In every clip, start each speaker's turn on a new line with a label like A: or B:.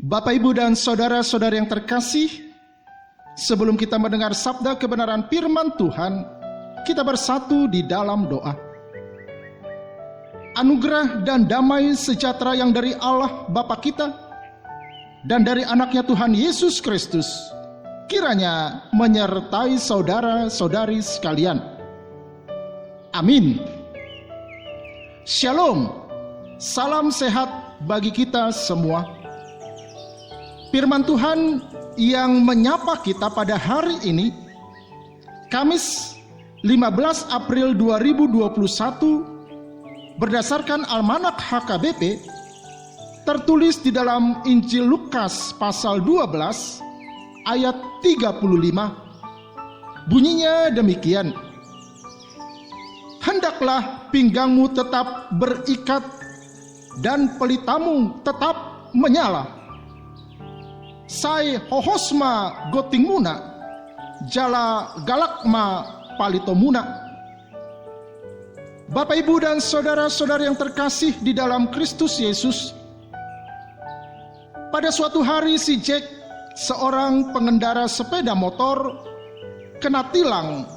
A: Bapak, Ibu, dan saudara-saudara yang terkasih, sebelum kita mendengar sabda kebenaran firman Tuhan, kita bersatu di dalam doa. Anugerah dan damai sejahtera yang dari Allah Bapa kita dan dari anaknya Tuhan Yesus Kristus kiranya menyertai saudara-saudari sekalian. Amin. Shalom. Salam sehat bagi kita semua. Firman Tuhan yang menyapa kita pada hari ini, Kamis 15 April 2021, berdasarkan Almanak HKBP, tertulis di dalam Injil Lukas pasal 12 ayat 35. Bunyinya demikian: hendaklah pinggangmu tetap berikat dan pelitamu tetap menyala. Sai hohosma gotingmuna, jala galakma palitomuna. Bapak, Ibu, dan saudara-saudara yang terkasih di dalam Kristus Yesus, pada suatu hari si Jack, seorang pengendara sepeda motor, kena tilang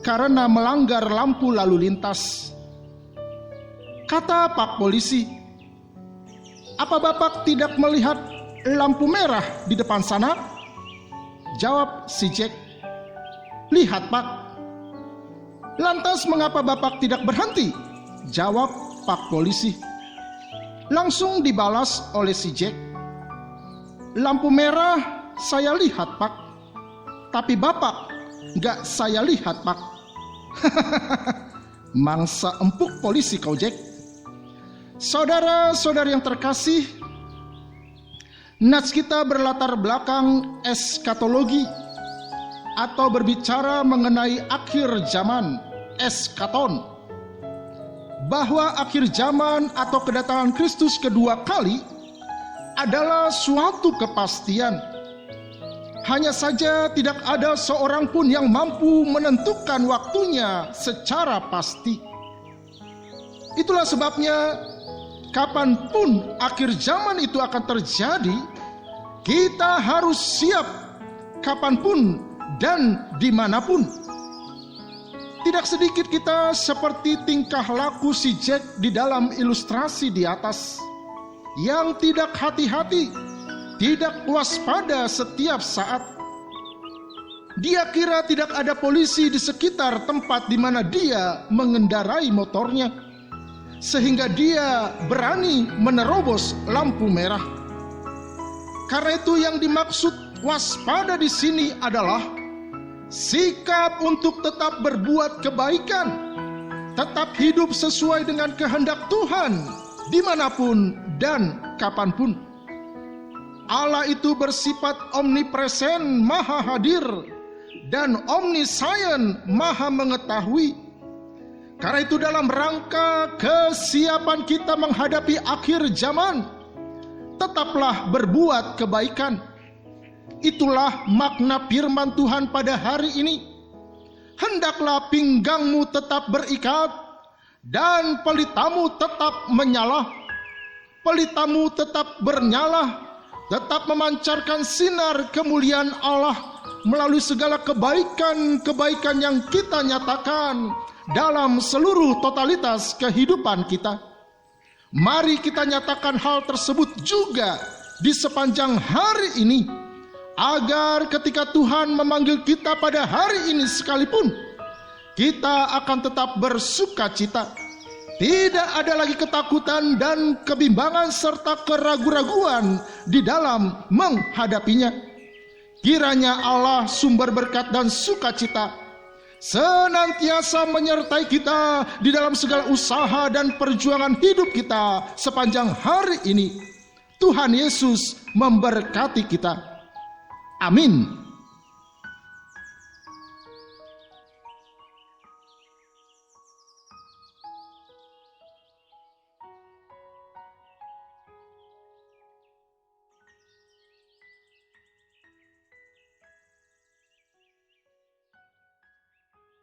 A: karena melanggar lampu lalu lintas. Kata Pak Polisi, "Apa Bapak tidak melihat lampu merah di depan sana?" Jawab si Jack, "Lihat, Pak." "Lantas mengapa Bapak tidak berhenti?" Jawab Pak Polisi. Langsung dibalas oleh si Jack, "Lampu merah saya lihat, Pak, tapi Bapak nggak saya lihat, Pak." Mangsa empuk polisi kau, Jack. Saudara-saudari yang terkasih, nats kita berlatar belakang eskatologi atau berbicara mengenai akhir zaman, eskaton, bahwa akhir zaman atau kedatangan Kristus kedua kali adalah suatu kepastian. Hanya saja tidak ada seorang pun yang mampu menentukan waktunya secara pasti. Itulah sebabnya kapanpun akhir zaman itu akan terjadi, kita harus siap kapanpun dan dimanapun. Tidak sedikit kita seperti tingkah laku si Jack di dalam ilustrasi di atas, yang tidak hati-hati, tidak waspada setiap saat. Dia kira tidak ada polisi di sekitar tempat di mana dia mengendarai motornya, sehingga dia berani menerobos lampu merah. Karena itu yang dimaksud waspada di sini adalah sikap untuk tetap berbuat kebaikan, tetap hidup sesuai dengan kehendak Tuhan dimanapun dan kapanpun. Allah itu bersifat omnipresen, maha hadir, dan omniscient, maha mengetahui. Karena itu dalam rangka kesiapan kita menghadapi akhir zaman, tetaplah berbuat kebaikan. Itulah makna firman Tuhan pada hari ini. Hendaklah pinggangmu tetap berikat dan pelitamu tetap menyala. Pelitamu tetap bernyala, tetap memancarkan sinar kemuliaan Allah melalui segala kebaikan-kebaikan yang kita nyatakan dalam seluruh totalitas kehidupan kita. Mari kita nyatakan hal tersebut juga di sepanjang hari ini, agar ketika Tuhan memanggil kita pada hari ini sekalipun, kita akan tetap bersuka cita. Tidak ada lagi ketakutan dan kebimbangan serta keraguan-raguan di dalam menghadapinya. Kiranya Allah sumber berkat dan sukacita senantiasa menyertai kita di dalam segala usaha dan perjuangan hidup kita sepanjang hari ini. Tuhan Yesus memberkati kita. Amin.